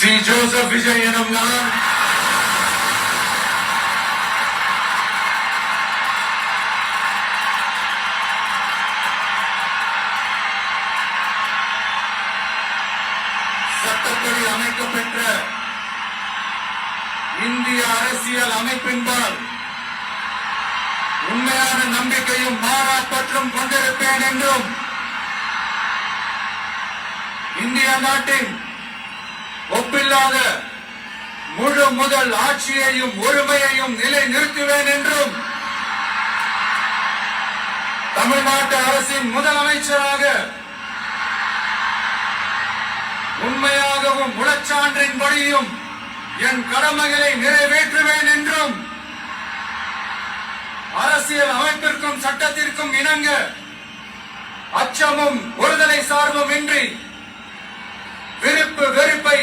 C Joseph Vijay எனும் நான் சட்டப்படி அமைக்கப்பெற்ற இந்திய அரசியல் அமைப்பின்பால் உண்மையான நம்பிக்கையும் மாறா பற்றும் கொண்டிருப்பேன் என்றும் இந்திய நாட்டின் ஒப்பில்லாத முழு முதல் ஆட்சியையும் ஒருமையையும் நிலை நிறுத்துவேன் என்றும் தமிழ்நாட்டு அரசின் முதலமைச்சராக உண்மையாகவும் முழச்சான்றின்படியும் என் கடமைகளை நிறைவேற்றுவேன் என்றும் அரசியல் அமைப்பிற்கும் சட்டத்திற்கும் இணங்க அச்சமும் ஒருதலை சார்பும் இன்றி விருப்பு வெறுப்பை